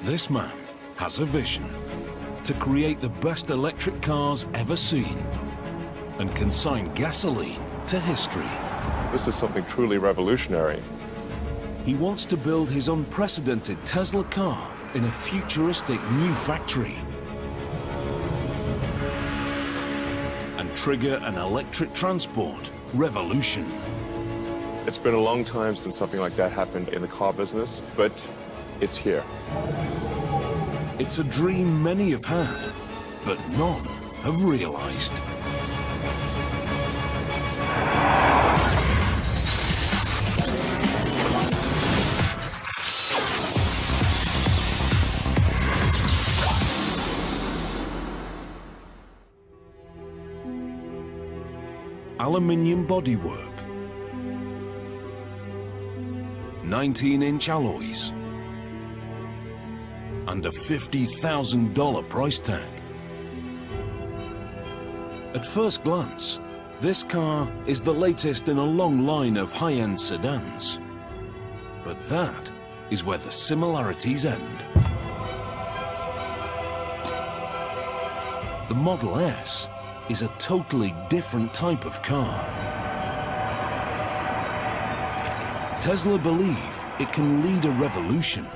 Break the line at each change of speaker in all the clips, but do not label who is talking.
This man has a vision to create the best electric cars ever seen and consign gasoline to history.
This is something truly revolutionary.
He wants to build his unprecedented Tesla car in a futuristic new factory and trigger an electric transport revolution.
It's been a long time since something like that happened in the car business, but it's here.
It's a dream many have had, but none have realized. Aluminium bodywork, 19-inch alloys, and a $50,000 price tag. At first glance, this car is the latest in a long line of high-end sedans. But that is where the similarities end. The Model S is a totally different type of car. Tesla believe it can lead a revolution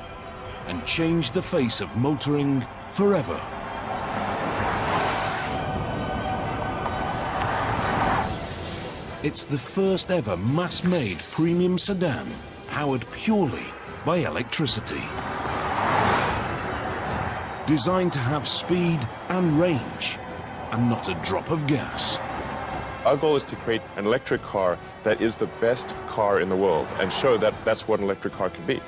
and change the face of motoring forever. It's the first ever mass-made premium sedan powered purely by electricity. Designed to have speed and range, and not a drop of gas.
Our goal is to create an electric car that is the best car in the world and show that that's what an electric car can be.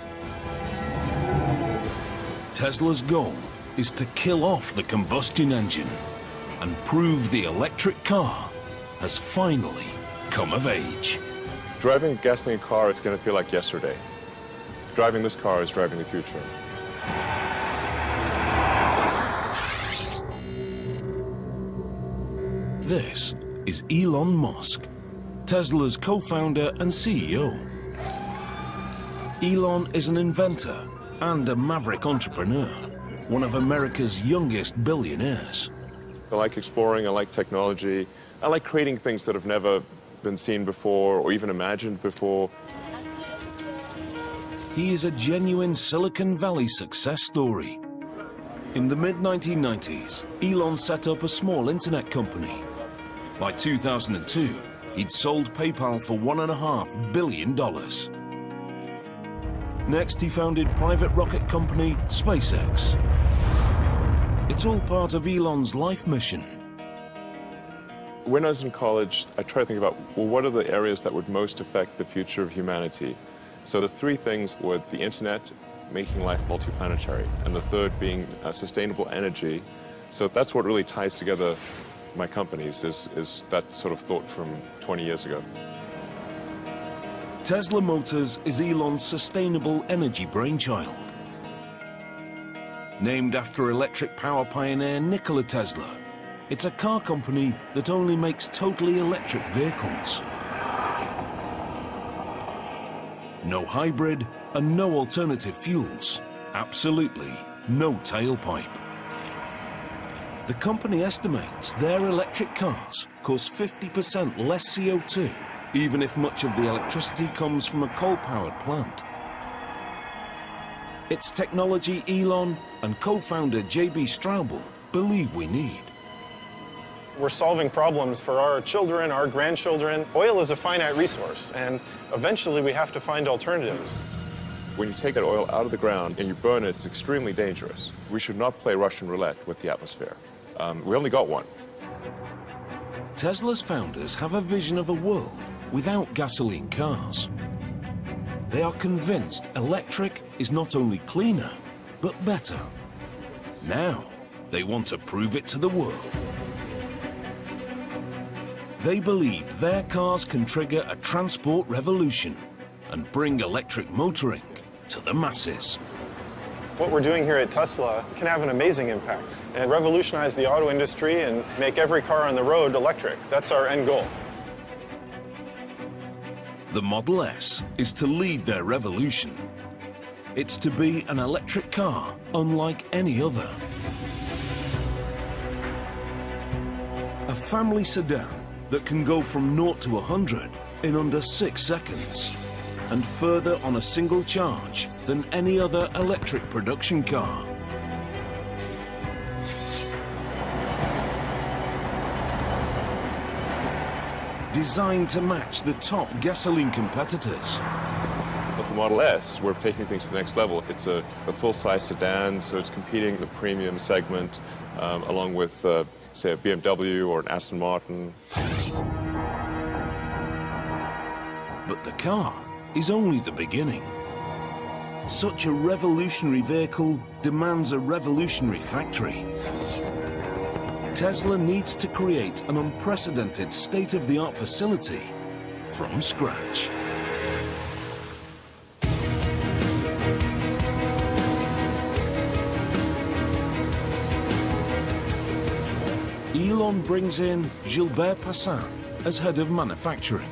Tesla's goal is to kill off the combustion engine and prove the electric car has finally come of age.
Driving a gasoline car is going to feel like yesterday. Driving this car is driving the future.
This is Elon Musk, Tesla's co-founder and CEO. Elon is an inventor and a maverick entrepreneur, one of America's youngest billionaires.
I like exploring, I like technology, I like creating things that have never been seen before or even imagined before.
He is a genuine Silicon Valley success story. In the mid-1990s, Elon set up a small internet company. By 2002, he'd sold PayPal for $1.5 billion. Next, he founded private rocket company SpaceX. It's all part of Elon's life mission.
When I was in college, I tried to think about, well, what are the areas that would most affect the future of humanity? So the three things were the internet, making life multiplanetary, and the third being sustainable energy. So that's what really ties together my companies, is that sort of thought from 20 years ago.
Tesla Motors is Elon's sustainable energy brainchild. Named after electric power pioneer Nikola Tesla, it's a car company that only makes totally electric vehicles. No hybrid and no alternative fuels. Absolutely no tailpipe. The company estimates their electric cars cause 50% less CO2, even if much of the electricity comes from a coal-powered plant. It's technology Elon and co-founder J.B. Straubel believe we need.
We're solving problems for our children, our grandchildren. Oil is a finite resource, and eventually we have to find alternatives.
When you take that oil out of the ground and you burn it, it's extremely dangerous. We should not play Russian roulette with the atmosphere. We only got one.
Tesla's founders have a vision of a world without gasoline cars. They are convinced electric is not only cleaner, but better. Now, they want to prove it to the world. They believe their cars can trigger a transport revolution and bring electric motoring to the masses.
What we're doing here at Tesla can have an amazing impact and revolutionize the auto industry and make every car on the road electric. That's our end goal.
The Model S is to lead their revolution. It's to be an electric car unlike any other. A family sedan that can go from 0 to 100 in under 6 seconds, and further on a single charge than any other electric production car. Designed to match the top gasoline competitors.
With the Model S, we're taking things to the next level. It's a full-size sedan, so it's competing in the premium segment, along with, say, a BMW or an Aston Martin.
But the car is only the beginning. Such a revolutionary vehicle demands a revolutionary factory. Tesla needs to create an unprecedented state-of-the-art facility from scratch. Elon brings in Gilbert Passin as head of manufacturing.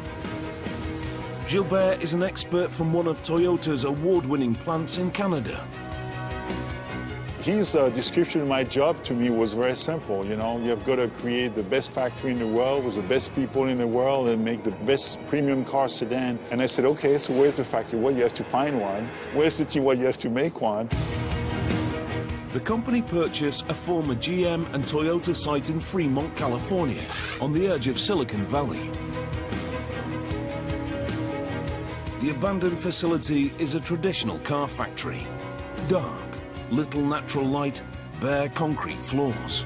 Gilbert is an expert from one of Toyota's award-winning plants in Canada.
His description of my job to me was very simple. You know, you've got to create the best factory in the world with the best people in the world and make the best premium car sedan. And I said, okay, so where's the factory? Well, you have to find one. Where's the team? Well, you have to make one.
The company purchased a former GM and Toyota site in Fremont, California, on the edge of Silicon Valley. The abandoned facility is a traditional car factory. Dark, little natural light, bare concrete floors.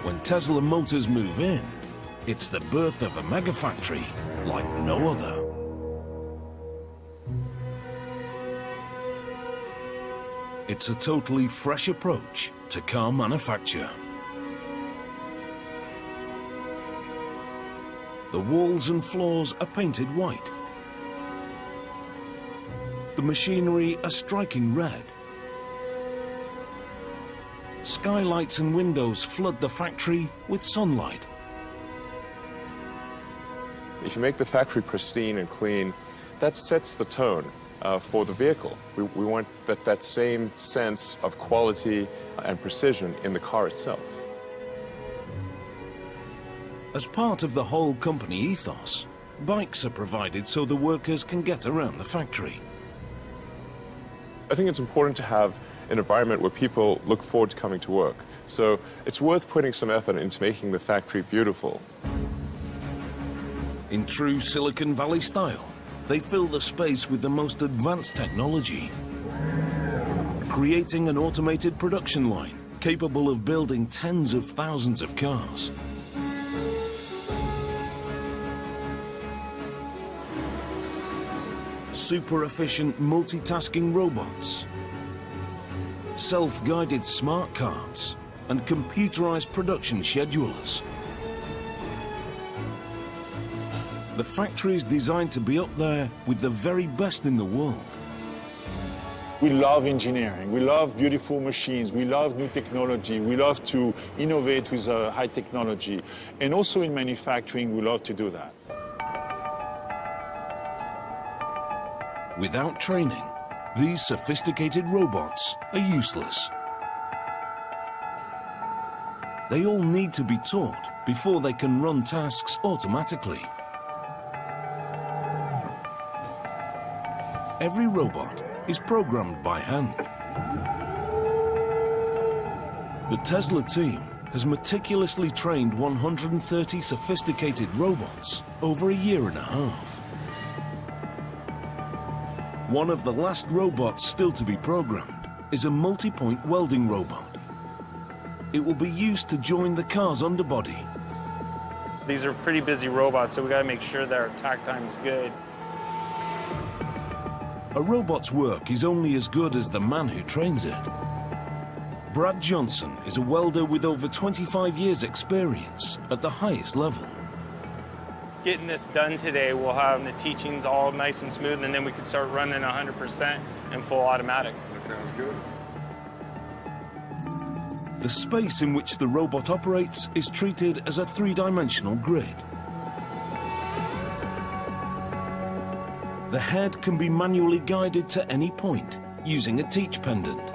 When Tesla Motors move in, it's the birth of a mega factory like no other. It's a totally fresh approach to car manufacture. The walls and floors are painted white. The machinery a striking red. Skylights and windows flood the factory with sunlight.
If you make the factory pristine and clean, that sets the tone for the vehicle. We want that same sense of quality and precision in the car itself.
As part of the whole company ethos, bikes are provided so the workers can get around the factory.
I think it's important to have an environment where people look forward to coming to work. So it's worth putting some effort into making the factory beautiful.
In true Silicon Valley style, they fill the space with the most advanced technology, creating an automated production line capable of building tens of thousands of cars. Super efficient multitasking robots, self-guided smart carts, and computerized production schedulers. The factory is designed to be up there with the very best in the world.
We love engineering. We love beautiful machines. We love new technology. We love to innovate with high technology. And also in manufacturing, we love to do that.
Without training, these sophisticated robots are useless. They all need to be taught before they can run tasks automatically. Every robot is programmed by hand. The Tesla team has meticulously trained 130 sophisticated robots over a year and a half. One of the last robots still to be programmed is a multi-point welding robot. It will be used to join the car's underbody.
These are pretty busy robots, so we got to make sure that our tack time is good.
A robot's work is only as good as the man who trains it. Brad Johnson is a welder with over 25 years' experience at the highest level.
Getting this done today, we'll have the teachings all nice and smooth, and then we can start running 100% in full automatic.
That sounds good.
The space in which the robot operates is treated as a three-dimensional grid. The head can be manually guided to any point using a teach pendant.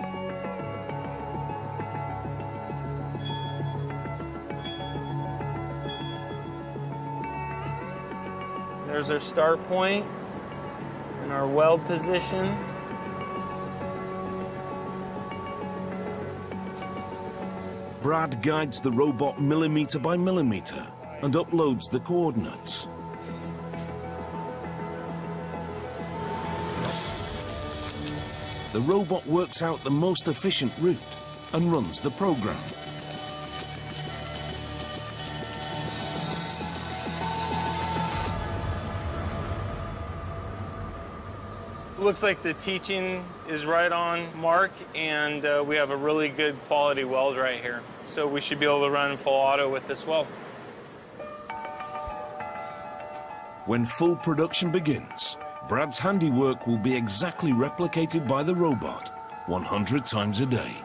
There's our start point and our weld position.
Brad guides the robot millimeter by millimeter and uploads the coordinates. The robot works out the most efficient route and runs the program.
Looks like the teaching is right on mark, and we have a really good quality weld right here. So we should be able to run full auto with this weld.
When full production begins, Brad's handiwork will be exactly replicated by the robot 100 times a day.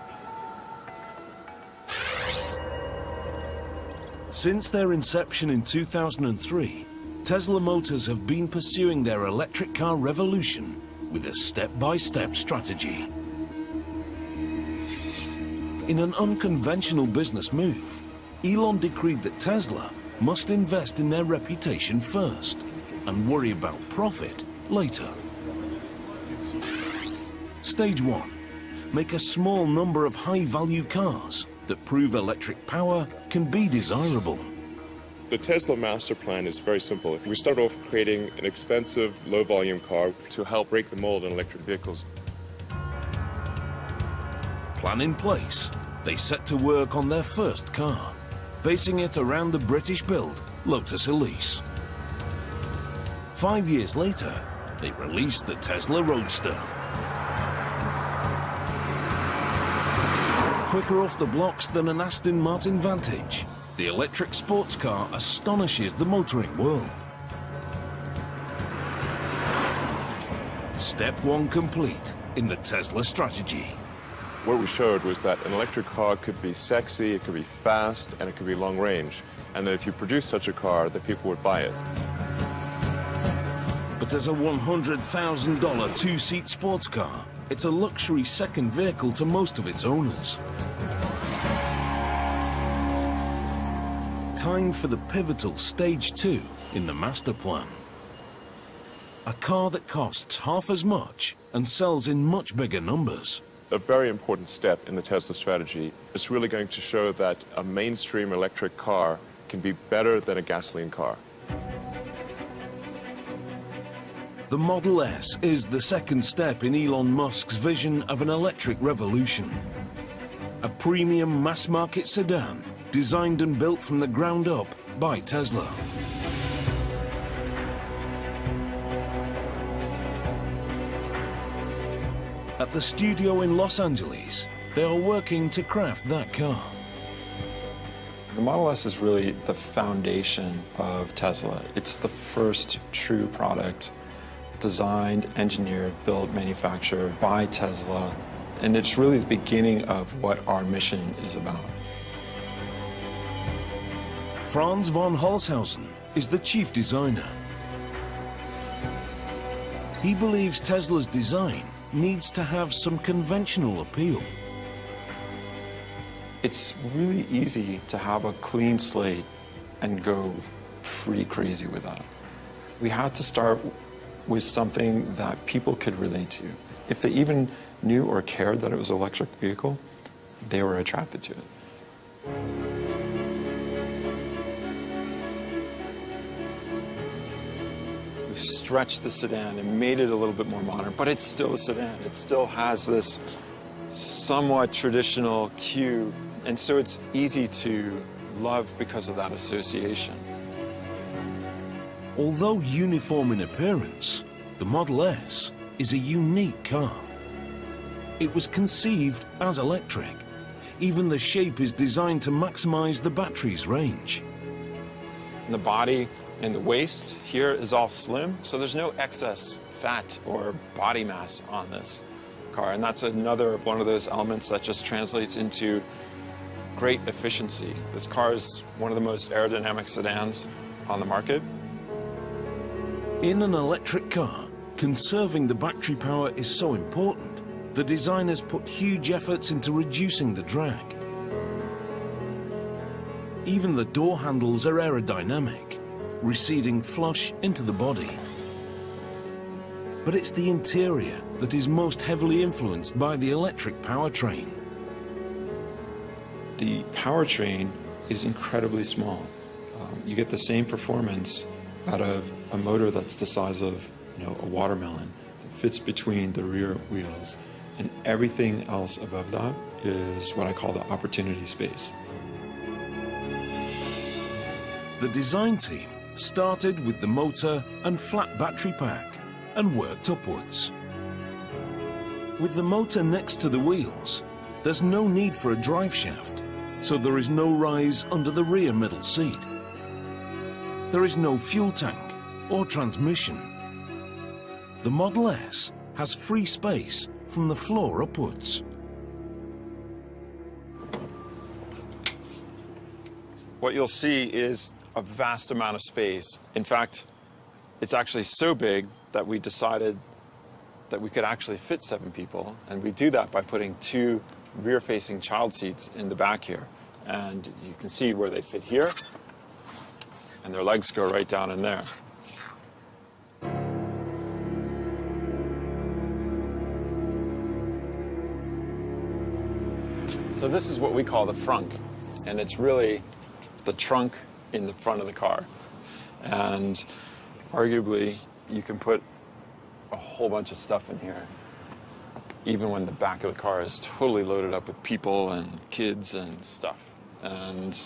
Since their inception in 2003, Tesla Motors have been pursuing their electric car revolution with a step-by-step strategy. In an unconventional business move, Elon decreed that Tesla must invest in their reputation first and worry about profit later. Stage 1. Make a small number of high-value cars that prove electric power can be desirable.
The Tesla master plan is very simple. We start off creating an expensive, low-volume car to help break the mold in electric vehicles.
Plan in place, they set to work on their first car, basing it around the British-built Lotus Elise. 5 years later, they released the Tesla Roadster. Quicker off the blocks than an Aston Martin Vantage, the electric sports car astonishes the motoring world. Step 1 complete in the Tesla strategy.
What we showed was that an electric car could be sexy, it could be fast, and it could be long range. And that if you produce such a car, that people would buy it.
But as a $100,000 two-seat sports car, it's a luxury second vehicle to most of its owners. Time for the pivotal Stage 2 in the master plan. A car that costs half as much and sells in much bigger numbers.
A very important step in the Tesla strategy is really going to show that a mainstream electric car can be better than a gasoline car.
The Model S is the second step in Elon Musk's vision of an electric revolution. A premium mass-market sedan designed and built from the ground up by Tesla. At the studio in Los Angeles, they are working to craft that car.
The Model S is really the foundation of Tesla. It's the first true product designed, engineered, built, manufactured by Tesla. And it's really the beginning of what our mission is about.
Franz von Holzhausen is the chief designer. He believes Tesla's design needs to have some conventional appeal.
It's really easy to have a clean slate and go pretty crazy with that. We had to start with something that people could relate to. If they even knew or cared that it was an electric vehicle, they were attracted to it. We've stretched the sedan and made it a little bit more modern, but it's still a sedan. It still has this somewhat traditional cue, and so it's easy to love because of that association.
Although uniform in appearance, the Model S is a unique car. It was conceived as electric. Even the shape is designed to maximize the battery's range.
The body and the waist here is all slim, so there's no excess fat or body mass on this car. And that's another one of those elements that just translates into great efficiency. This car is one of the most aerodynamic sedans on the market.
In an electric car, Conserving the battery power is so important, the designers put huge efforts into reducing the drag. Even the door handles are aerodynamic, receding flush into the body. But it's the interior that is most heavily influenced by the electric powertrain.
The powertrain is incredibly small. You get the same performance out of a motor that's the size of, a watermelon that fits between the rear wheels, and everything else above that is what I call the opportunity space.
The design team started with the motor and flat battery pack and worked upwards. With the motor next to the wheels, there's no need for a drive shaft, so there is no rise under the rear middle seat. There is no fuel tank or transmission. The Model S has free space from the floor upwards.
What you'll see is a vast amount of space. In fact, it's actually so big that we decided that we could actually fit 7 people, and we do that by putting 2 rear-facing child seats in the back here. And you can see where they fit here, and their legs go right down in there. So this is what we call the frunk, and it's really the trunk in the front of the car. And arguably, you can put a whole bunch of stuff in here, even when the back of the car is totally loaded up with people and kids and stuff. And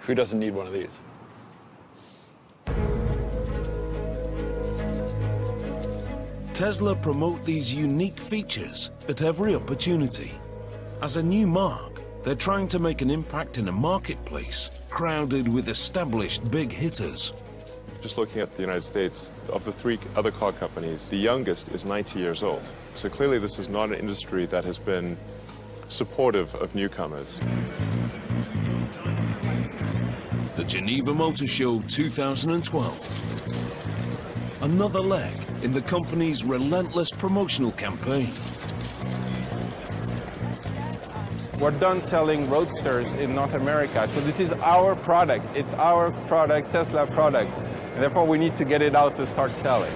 who doesn't need one of these?
Tesla promote these unique features at every opportunity. As a new mark, they're trying to make an impact in a marketplace crowded with established big hitters.
Just looking at the United States, of the 3 other car companies, the youngest is 90 years old. So clearly this is not an industry that has been supportive of newcomers.
The Geneva Motor Show 2012. Another leg in the company's relentless promotional campaign.
We're done selling Roadsters in North America, so this is our product. It's our product, Tesla product, and therefore we need to get it out to start selling.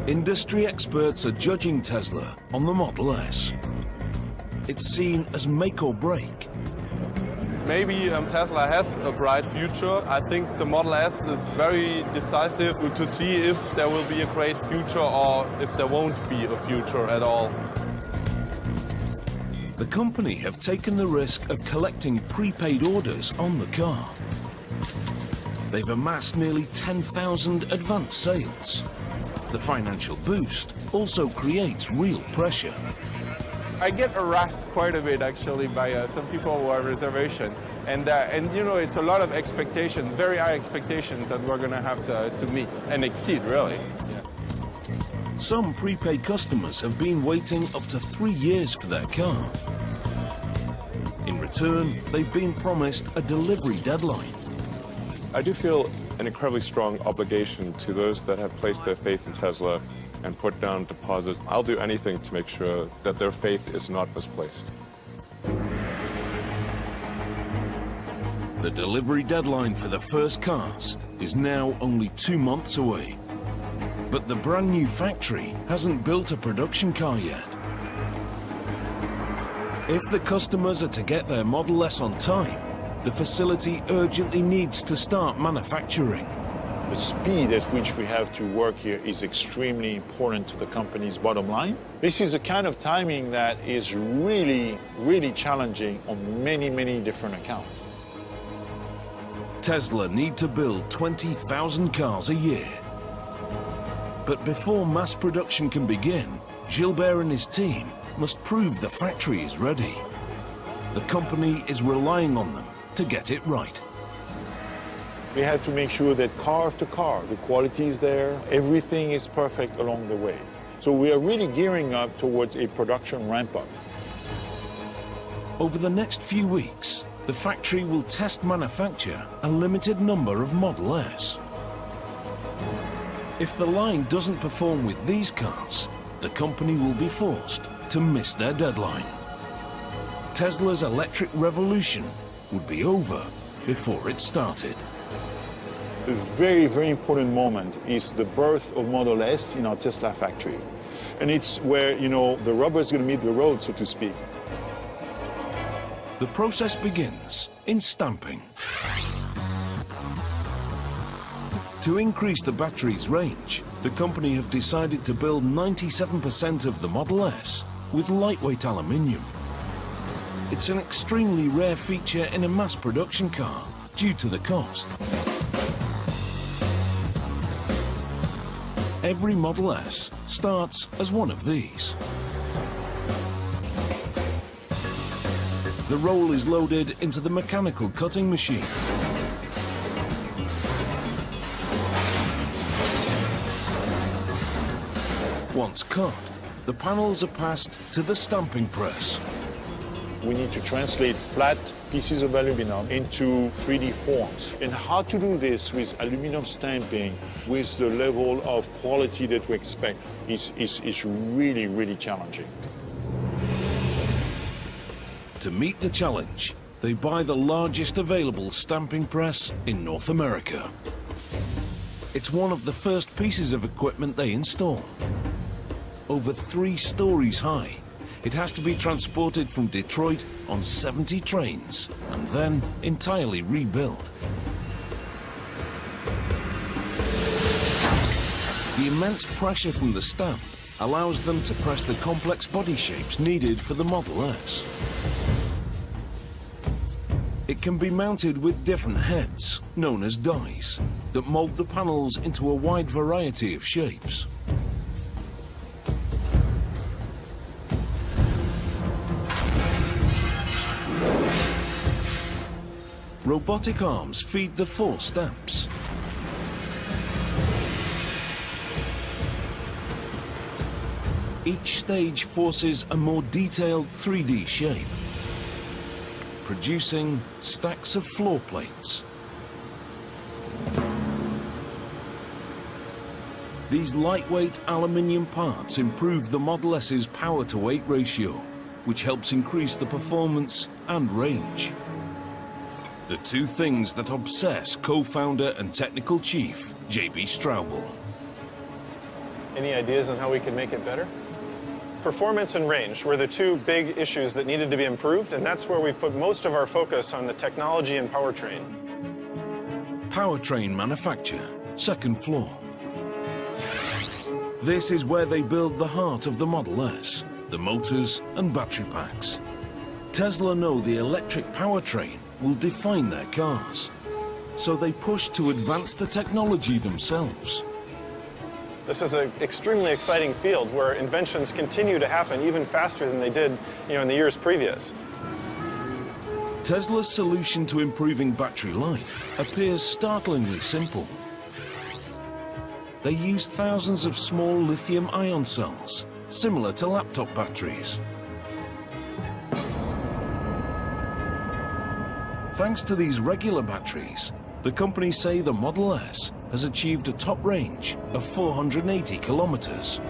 Industry experts are judging Tesla on the Model S. It's seen as make or break.
Maybe Tesla has a bright future. I think the Model S is very decisive to see if there will be a great future or if there won't be a future at all.
The company have taken the risk of collecting prepaid orders on the car. They've amassed nearly 10,000 advanced sales. The financial boost also creates real pressure.
I get harassed quite a bit actually by some people who have reservation, and it's a lot of expectations, very high expectations that we're going to have to meet and exceed, really. Yeah.
Some prepaid customers have been waiting up to 3 years for their car. In return, they've been promised a delivery deadline.
I do feel an incredibly strong obligation to those that have placed their faith in Tesla and put down deposits. I'll do anything to make sure that their faith is not misplaced.
The delivery deadline for the first cars is now only 2 months away. But the brand new factory hasn't built a production car yet. If the customers are to get their Model S on time, the facility urgently needs to start manufacturing.
The speed at which we have to work here is extremely important to the company's bottom line. This is a kind of timing that is really, really challenging on many, many different accounts.
Tesla need to build 20,000 cars a year. But before mass production can begin, Gilbert and his team must prove the factory is ready. The company is relying on them to get it right.
We have to make sure that car after car, the quality is there, everything is perfect along the way. So we are really gearing up towards a production ramp-up.
Over the next few weeks, the factory will test manufacture a limited number of Model S. If the line doesn't perform with these cars, the company will be forced to miss their deadline. Tesla's electric revolution would be over before it started.
A very, very important moment is the birth of Model S in our Tesla factory. And it's where, you know, the rubber is going to meet the road, so to speak.
The process begins in stamping. To increase the battery's range, the company have decided to build 97% of the Model S with lightweight aluminium. It's an extremely rare feature in a mass production car due to the cost. Every Model S starts as one of these. The roll is loaded into the mechanical cutting machine. Once cut, the panels are passed to the stamping press.
We need to translate flat pieces of aluminum into 3D forms. And how to do this with aluminum stamping with the level of quality that we expect is really, really challenging.
To meet the challenge, they buy the largest available stamping press in North America. It's one of the first pieces of equipment they install. Over 3 stories high, it has to be transported from Detroit on 70 trains and then entirely rebuilt. The immense pressure from the stamp allows them to press the complex body shapes needed for the Model S. It can be mounted with different heads, known as dies, that mold the panels into a wide variety of shapes. Robotic arms feed the 4 stamps. Each stage forces a more detailed 3D shape, producing stacks of floor plates. These lightweight aluminium parts improve the Model S's power-to-weight ratio, which helps increase the performance and range. The 2 things that obsess co-founder and technical chief, J.B. Straubel.
Any ideas on how we can make it better? Performance and range were the 2 big issues that needed to be improved, and that's where we've put most of our focus on the technology and powertrain.
Powertrain manufacture, 2nd floor. This is where they build the heart of the Model S, the motors and battery packs. Tesla know the electric powertrain will define their cars, so they push to advance the technology themselves.
This is an extremely exciting field where inventions continue to happen even faster than they did, in the years previous.
Tesla's solution to improving battery life appears startlingly simple. They use thousands of small lithium-ion cells, similar to laptop batteries. Thanks to these regular batteries, the company say the Model S has achieved a top range of 480 kilometers.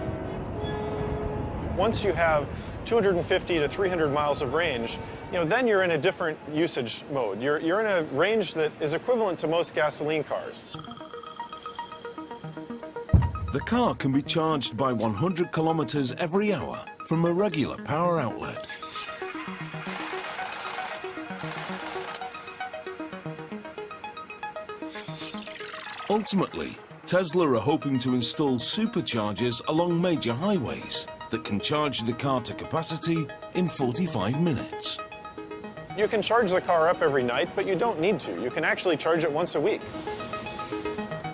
Once you have 250 to 300 miles of range, then you're in a different usage mode. You're in a range that is equivalent to most gasoline cars.
The car can be charged by 100 kilometers every hour from a regular power outlet. Ultimately, Tesla are hoping to install superchargers along major highways that can charge the car to capacity in 45 minutes.
You can charge the car up every night, but you don't need to. You can actually charge it once a week.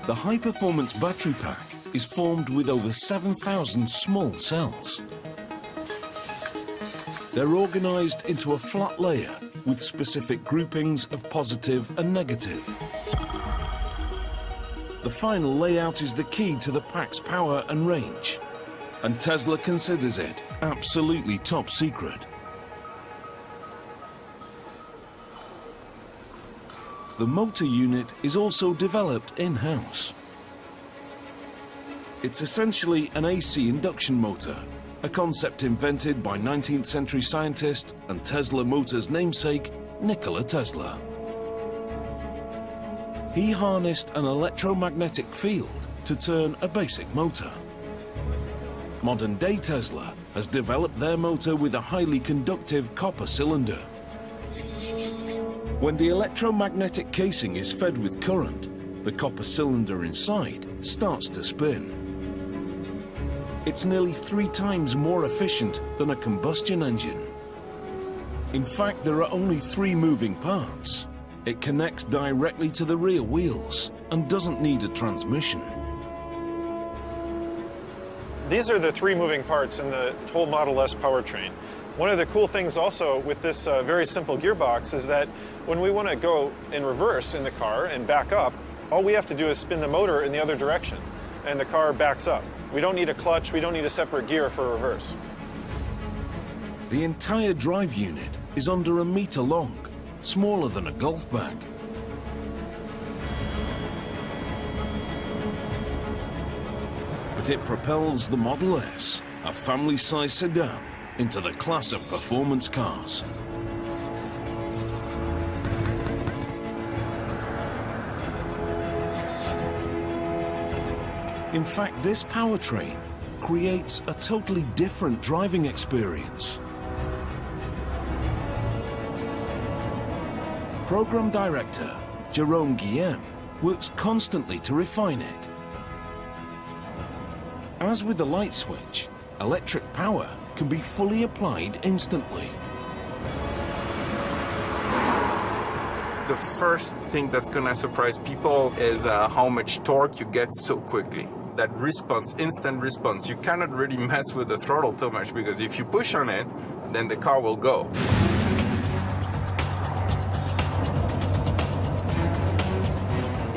The high-performance battery pack is formed with over 7,000 small cells. They're organized into a flat layer with specific groupings of positive and negative. The final layout is the key to the pack's power and range, and Tesla considers it absolutely top secret. The motor unit is also developed in-house. It's essentially an AC induction motor, a concept invented by 19th century scientist and Tesla Motors namesake, Nikola Tesla. He harnessed an electromagnetic field to turn a basic motor. Modern-day Tesla has developed their motor with a highly conductive copper cylinder. When the electromagnetic casing is fed with current, the copper cylinder inside starts to spin. It's nearly 3 times more efficient than a combustion engine. In fact, there are only 3 moving parts. It connects directly to the rear wheels and doesn't need a transmission.
These are the 3 moving parts in the whole Model S powertrain. One of the cool things also with this very simple gearbox is that when we want to go in reverse in the car and back up, all we have to do is spin the motor in the other direction, and the car backs up. We don't need a clutch, we don't need a separate gear for reverse.
The entire drive unit is under 1 meter long, smaller than a golf bag. But it propels the Model S, a family-size sedan, into the class of performance cars. In fact, this powertrain creates a totally different driving experience. Program Director Jerome Guillem works constantly to refine it. As with the light switch, electric power can be fully applied instantly.
The first thing that's going to surprise people is how much torque you get so quickly. That response, instant response, you cannot really mess with the throttle too much, because if you push on it, then the car will go.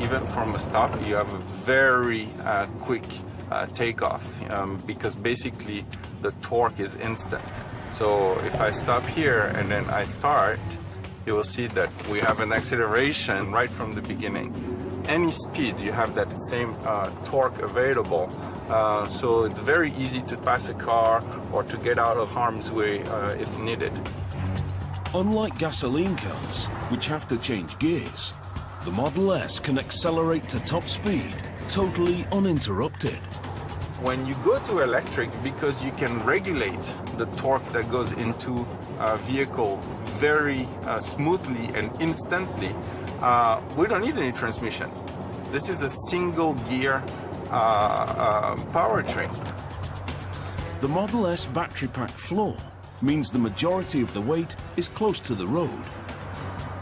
Even from a stop, you have a very quick takeoff, because basically the torque is instant. So if I stop here and then I start, you will see that we have an acceleration right from the beginning. Any speed, you have that same torque available. So it's very easy to pass a car or to get out of harm's way if needed.
Unlike gasoline cars, which have to change gears, the Model S can accelerate to top speed totally uninterrupted.
When you go to electric, because you can regulate the torque that goes into a vehicle very smoothly and instantly, we don't need any transmission. This is a single gear powertrain.
The Model S battery pack floor means the majority of the weight is close to the road,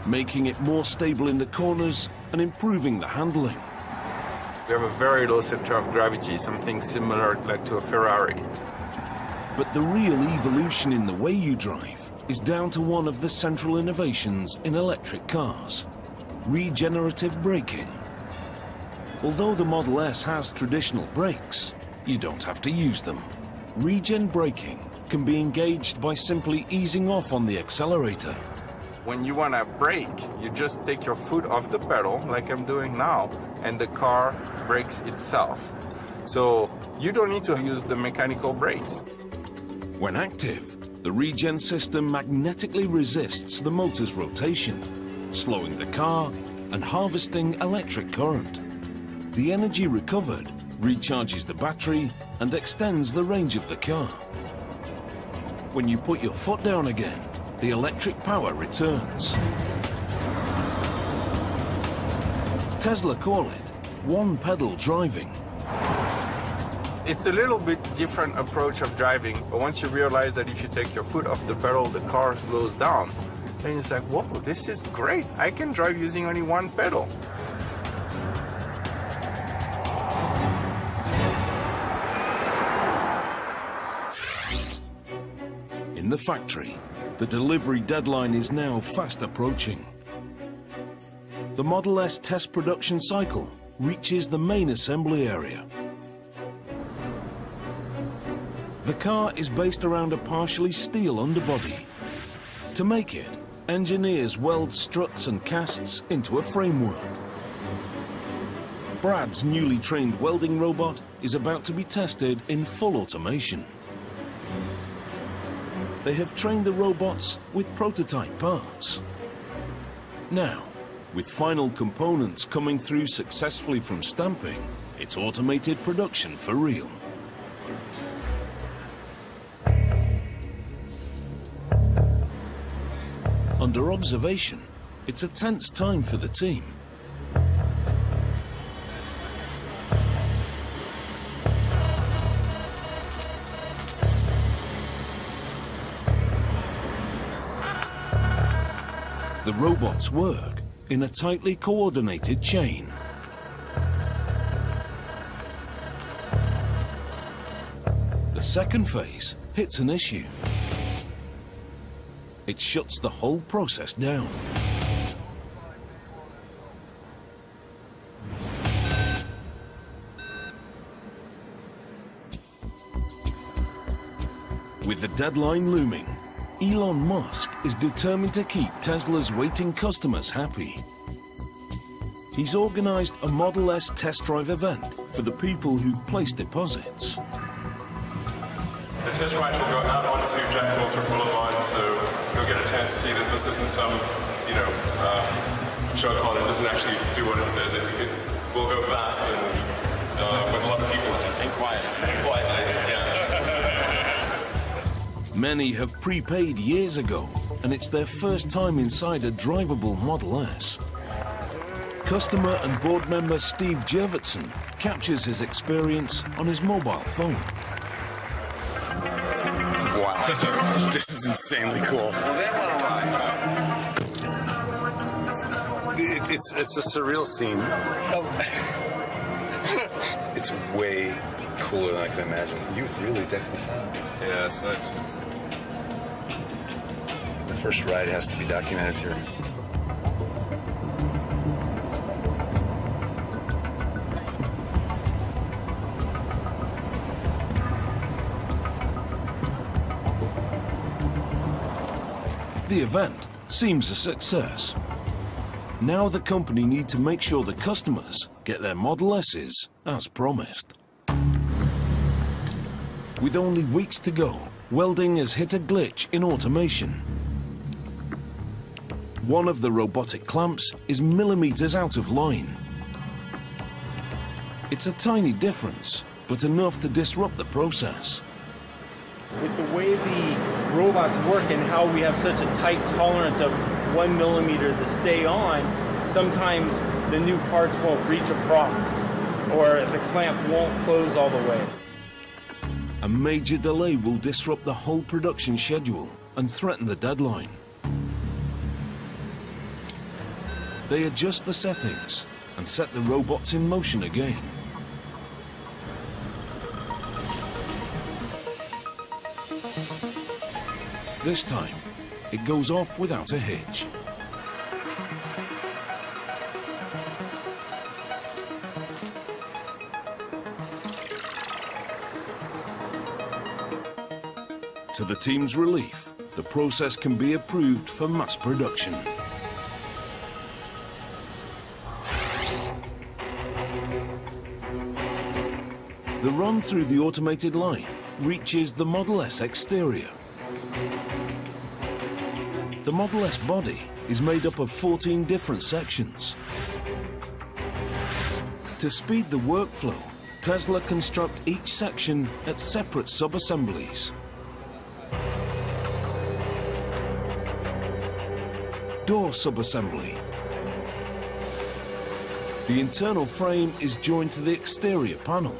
making it more stable in the corners and improving the handling.
We have a very low center of gravity, something similar like to a Ferrari.
But the real evolution in the way you drive is down to one of the central innovations in electric cars: regenerative braking. Although the Model S has traditional brakes, you don't have to use them. Regen braking can be engaged by simply easing off on the accelerator.
When you want to brake, you just take your foot off the pedal, like I'm doing now, and the car brakes itself. So you don't need to use the mechanical brakes.
When active, the regen system magnetically resists the motor's rotation, slowing the car and harvesting electric current. The energy recovered recharges the battery and extends the range of the car. When you put your foot down again, the electric power returns. Tesla call it one-pedal driving.
It's a little bit different approach of driving, but once you realize that if you take your foot off the pedal, the car slows down, then it's like, whoa, this is great. I can drive using only one pedal.
In the factory, the delivery deadline is now fast approaching. The Model S test production cycle reaches the main assembly area. The car is based around a partially steel underbody. To make it, engineers weld struts and casts into a framework. Brad's newly trained welding robot is about to be tested in full automation. They have trained the robots with prototype parts. Now, with final components coming through successfully from stamping, it's automated production for real. Under observation, it's a tense time for the team. The robots work in a tightly coordinated chain. The second phase hits an issue. It shuts the whole process down. With the deadline looming, Elon Musk is determined to keep Tesla's waiting customers happy. He's organized a Model S test drive event for the people who've placed deposits.
The test rides will go out onto Jack Northrop Boulevard, so you'll get a chance to see that this isn't some, show called. It doesn't actually do what it says. It will go fast and with a lot of people in it. And quiet. And quietly, yeah.
Many have prepaid years ago, and it's their first time inside a drivable Model S. Customer and board member Steve Jurvetson captures his experience on his mobile phone.
Wow, this is insanely cool. It's a surreal scene. It's way cooler than I can imagine. You really definitely saw it.
Yeah, it's nice.
The first ride has to be documented here.
The event seems a success. Now the company need to make sure the customers get their Model S's as promised. With only weeks to go, welding has hit a glitch in automation. One of the robotic clamps is millimeters out of line. It's a tiny difference, but enough to disrupt the process.
With the way the robots work and how we have such a tight tolerance of 1 millimeter to stay on, sometimes the new parts won't reach a box or the clamp won't close all the way.
A major delay will disrupt the whole production schedule and threaten the deadline. They adjust the settings and set the robots in motion again. This time, it goes off without a hitch. To the team's relief, the process can be approved for mass production. The run through the automated line reaches the Model S exterior. The Model S body is made up of 14 different sections. To speed the workflow, Tesla construct each section at separate sub-assemblies. Door sub-assembly. The internal frame is joined to the exterior panel.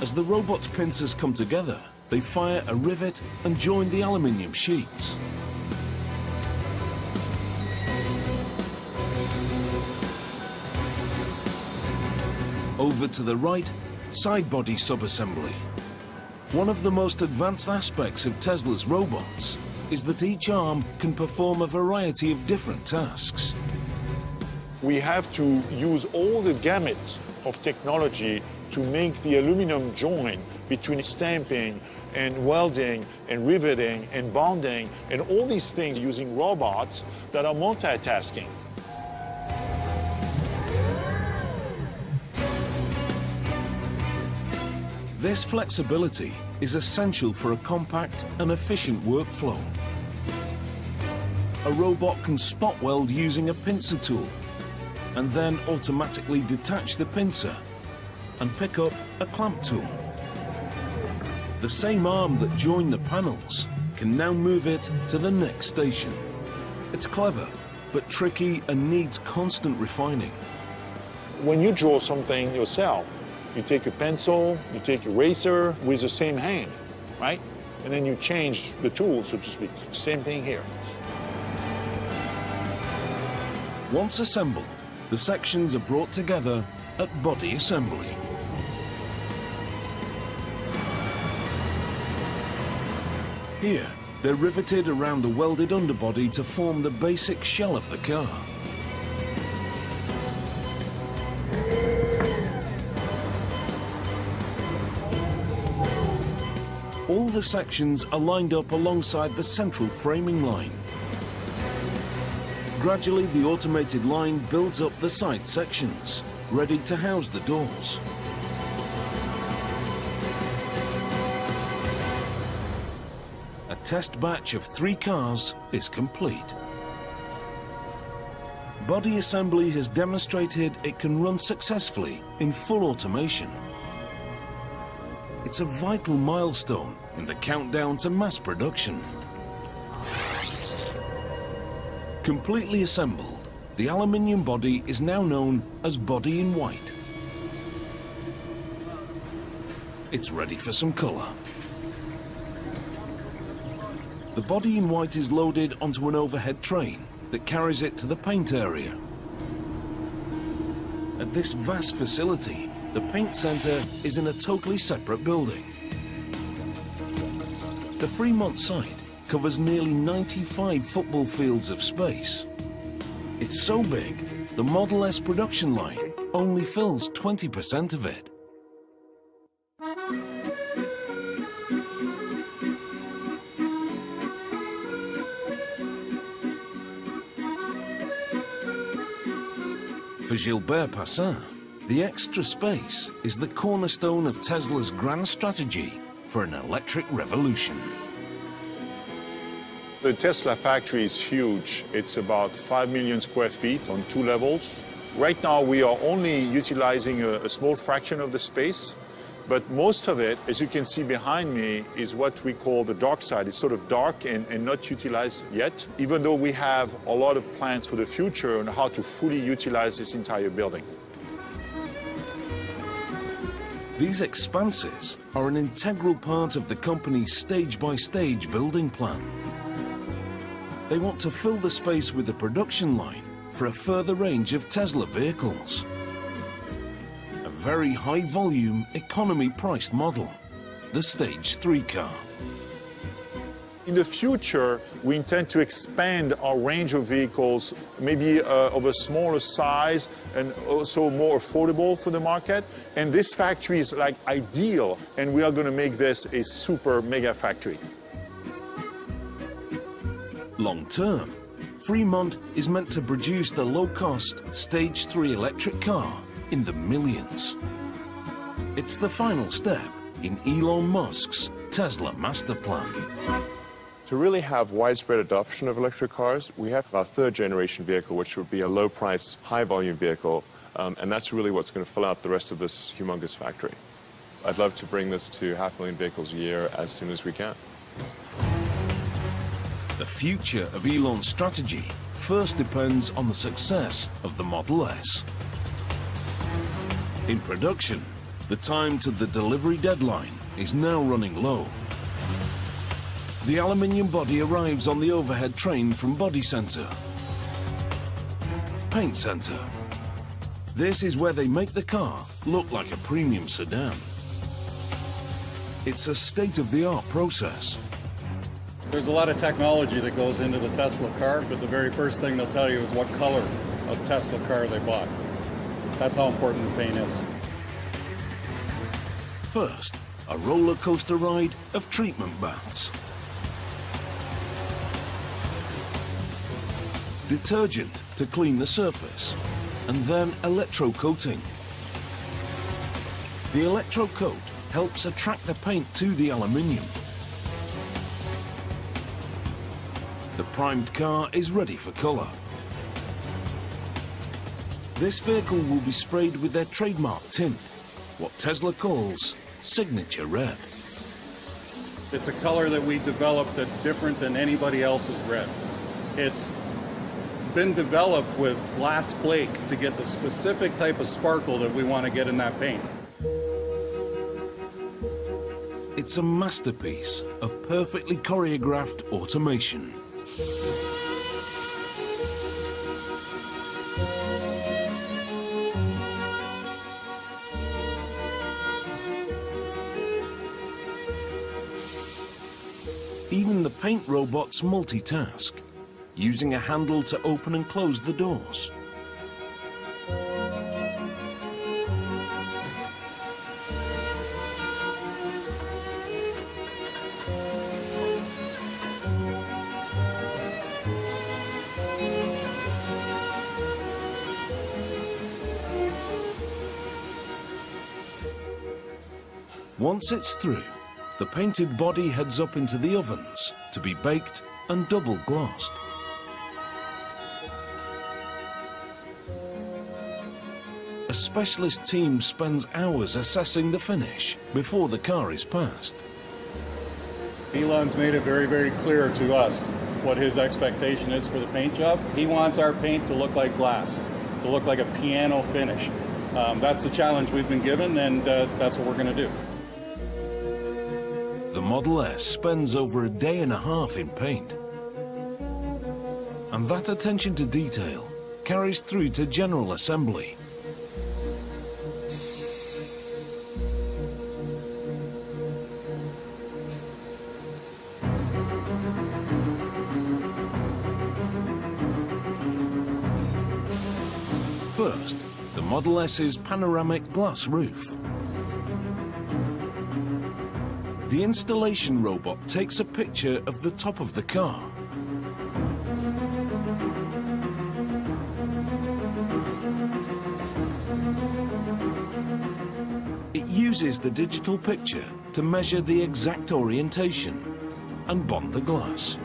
As the robot's pincers come together, they fire a rivet and join the aluminium sheets. Over to the right, side body sub-assembly. One of the most advanced aspects of Tesla's robots is that each arm can perform a variety of different tasks.
We have to use all the gamut of technology to make the aluminum joint between stamping and welding and riveting and bonding and all these things using robots that are multitasking.
This flexibility is essential for a compact and efficient workflow. A robot can spot weld using a pincer tool and then automatically detach the pincer and pick up a clamp tool. The same arm that joined the panels can now move it to the next station. It's clever, but tricky and needs constant refining.
When you draw something yourself, you take a pencil, you take a eraser with the same hand, right? And then you change the tool, so to speak. Same thing here.
Once assembled, the sections are brought together at body assembly. Here, they're riveted around the welded underbody to form the basic shell of the car. All the sections are lined up alongside the central framing line. Gradually, the automated line builds up the side sections, ready to house the doors. A test batch of 3 cars is complete. Body assembly has demonstrated it can run successfully in full automation. It's a vital milestone in the countdown to mass production. Completely assembled, the aluminium body is now known as body in white. It's ready for some color. The body in white is loaded onto an overhead train that carries it to the paint area. At this vast facility, the paint center is in a totally separate building. The Fremont site covers nearly 95 football fields of space. It's so big, the Model S production line only fills 20% of it. For Gilbert Passin, the extra space is the cornerstone of Tesla's grand strategy for an electric revolution.
The Tesla factory is huge. It's about 5 million square feet on 2 levels. Right now, we are only utilizing a small fraction of the space, but most of it, as you can see behind me, is what we call the dark side. It's sort of dark and not utilized yet, even though we have a lot of plans for the future on how to fully utilize this entire building.
These expanses are an integral part of the company's stage-by-stage building plan. They want to fill the space with a production line for a further range of Tesla vehicles. A very high-volume, economy-priced model, the Stage 3 car.
In the future, we intend to expand our range of vehicles, maybe of a smaller size and also more affordable for the market. And this factory is like ideal, and we are going to make this a super mega factory.
Long term, Fremont is meant to produce the low-cost Stage 3 electric car in the millions. It's the final step in Elon Musk's Tesla master plan.
To really have widespread adoption of electric cars, we have our 3rd generation vehicle, which would be a low-price, high-volume vehicle, and that's really what's going to fill out the rest of this humongous factory. I'd love to bring this to 500,000 vehicles a year as soon as we can.
The future of Elon's strategy first depends on the success of the Model S. In production, the time to the delivery deadline is now running low. The aluminium body arrives on the overhead train from Body Center. Paint Center. This is where they make the car look like a premium sedan. It's a state-of-the-art process.
There's a lot of technology that goes into the Tesla car, but the very first thing they'll tell you is what color of Tesla car they bought. That's how important the paint is.
First, a roller coaster ride of treatment baths. Detergent to clean the surface, and then electrocoating. The electrocoat helps attract the paint to the aluminium. The primed car is ready for colour. This vehicle will be sprayed with their trademark tint, what Tesla calls signature red.
It's a color that we developed that's different than anybody else's red. It's been developed with glass flake to get the specific type of sparkle that we want to get in that paint.
It's a masterpiece of perfectly choreographed automation. Even the paint robots multitask, using a handle to open and close the doors. Once it's through, the painted body heads up into the ovens to be baked and double glassed. A specialist team spends hours assessing the finish before the car is passed.
Elon's made it very, very clear to us what his expectation is for the paint job. He wants our paint to look like glass, to look like a piano finish. That's the challenge we've been given, and that's what we're going to do.
The Model S spends over a day and a half in paint. And that attention to detail carries through to general assembly. First, the Model S's panoramic glass roof. The installation robot takes a picture of the top of the car. It uses the digital picture to measure the exact orientation and bond the glass.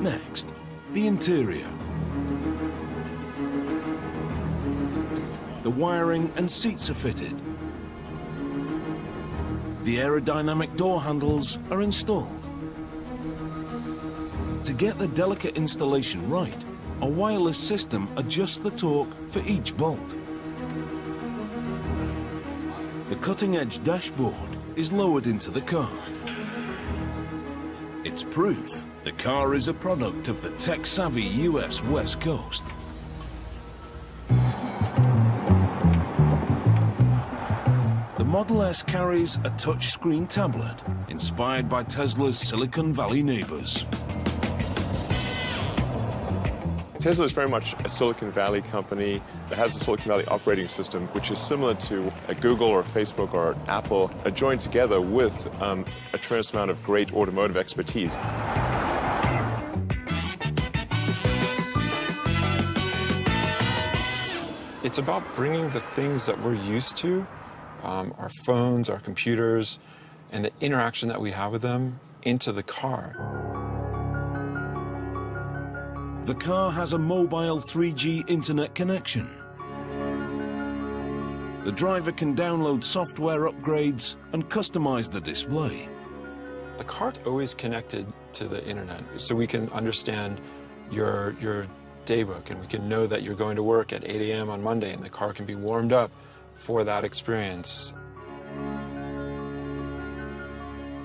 Next, the interior. The wiring and seats are fitted. The aerodynamic door handles are installed. To get the delicate installation right, a wireless system adjusts the torque for each bolt. The cutting-edge dashboard is lowered into the car. It's proof the car is a product of the tech-savvy US West Coast. The Model S carries a touchscreen tablet inspired by Tesla's Silicon Valley neighbors.
Tesla is very much a Silicon Valley company that has a Silicon Valley operating system, which is similar to a Google or Facebook or Apple, joined together with a tremendous amount of great automotive expertise.
It's about bringing the things that we're used to, our phones, our computers, and the interaction that we have with them into the car.
The car has a mobile 3G internet connection. The driver can download software upgrades and customize the display.
The car's always connected to the internet, so we can understand your daybook, and we can know that you're going to work at 8 a.m. on Monday, and the car can be warmed up for that experience.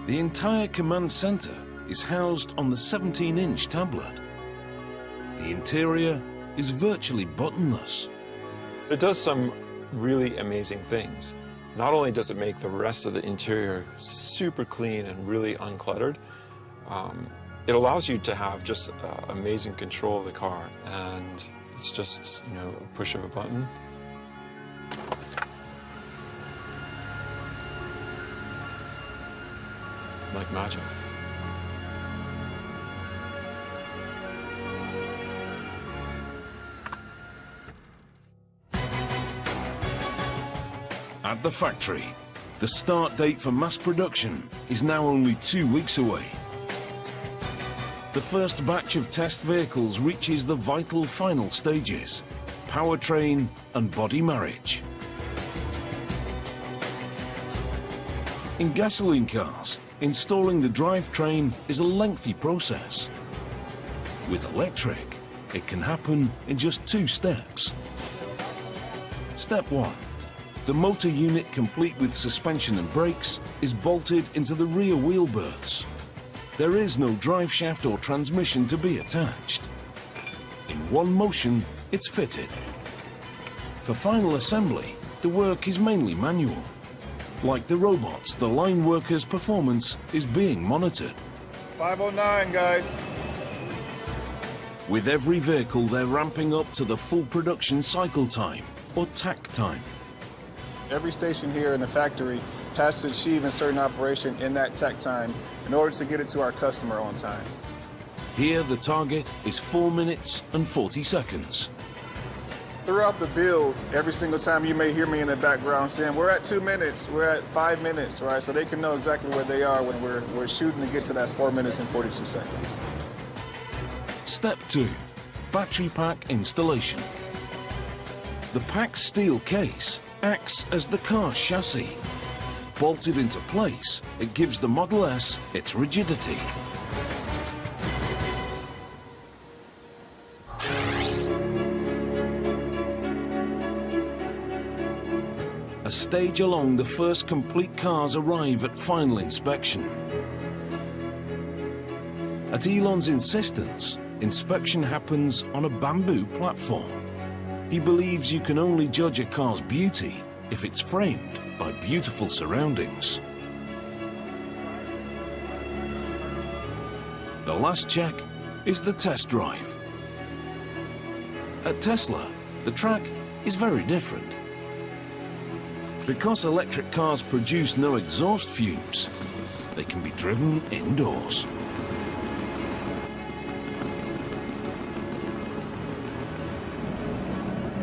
The entire command center is housed on the 17-inch tablet. The interior is virtually buttonless.
It does some really amazing things. Not only does it make the rest of the interior super clean and really uncluttered, it allows you to have just amazing control of the car, and it's just, you know, a push of a button. Like magic.
at the factory. The start date for mass production is now only 2 weeks away. The first batch of test vehicles reaches the vital final stages: powertrain and body marriage. In gasoline cars, installing the drivetrain is a lengthy process. With electric, it can happen in just 2 steps. Step 1. The motor unit, complete with suspension and brakes, is bolted into the rear wheel berths. There is no drive shaft or transmission to be attached. In one motion, it's fitted. For final assembly, the work is mainly manual. Like the robots, the line workers' performance is being monitored.
509, guys.
With every vehicle, they're ramping up to the full production cycle time, or TAC time.
Every station here in the factory has to achieve a certain operation in that TAC time in order to get it to our customer on time.
Here, the target is 4 minutes and 40 seconds.
Throughout the build, every single time you may hear me in the background saying, we're at 2 minutes, we're at 5 minutes, right? So they can know exactly where they are when we're shooting to get to that 4 minutes and 42 seconds.
Step 2, battery pack installation. The pack's steel case acts as the car's chassis. Bolted into place, it gives the Model S its rigidity. A stage along, the first complete cars arrive at final inspection. At Elon's insistence, inspection happens on a bamboo platform. He believes you can only judge a car's beauty if it's framed by beautiful surroundings. The last check is the test drive. At Tesla, the track is very different. Because electric cars produce no exhaust fumes, they can be driven indoors.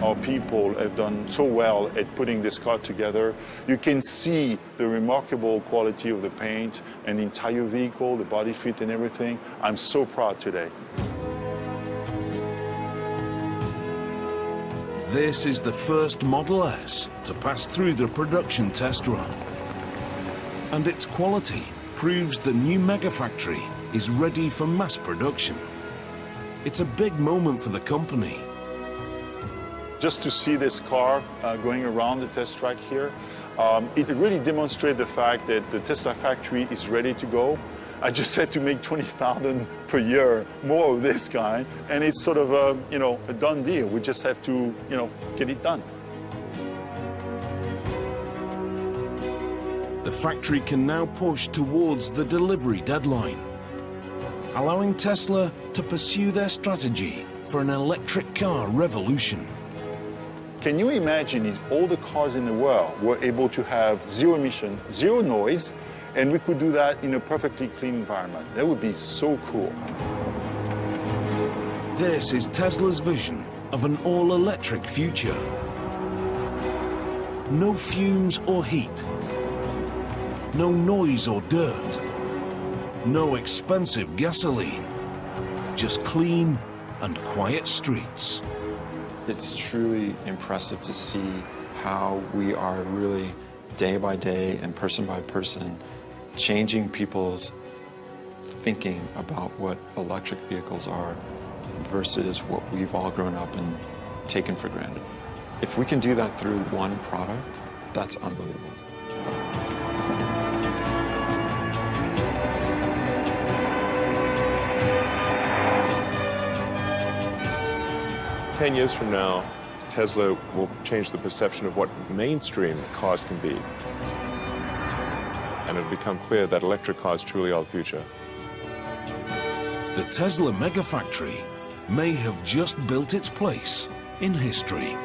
Our people have done so well at putting this car together. You can see the remarkable quality of the paint and the entire vehicle, the body fit and everything. I'm so proud today.
This is the first Model S to pass through the production test run. And its quality proves the new megafactory is ready for mass production. It's a big moment for the company.
Just to see this car going around the test track here, it really demonstrates the fact that the Tesla factory is ready to go. I just have to make 20,000 per year more of this kind, and it's sort of a, a done deal. We just have to, get it done.
The factory can now push towards the delivery deadline, allowing Tesla to pursue their strategy for an electric car revolution.
Can you imagine if all the cars in the world were able to have zero emission, zero noise, and we could do that in a perfectly clean environment? That would be so cool.
This is Tesla's vision of an all-electric future. No fumes or heat. No noise or dirt. No expensive gasoline. Just clean and quiet streets.
It's truly impressive to see how we are really day by day and person by person changing people's thinking about what electric vehicles are versus what we've all grown up and taken for granted. If we can do that through one product, that's unbelievable.
"10 years from now, Tesla will change the perception of what mainstream cars can be. And it'll become clear that electric cars truly are the future."
The Tesla megafactory may have just built its place in history.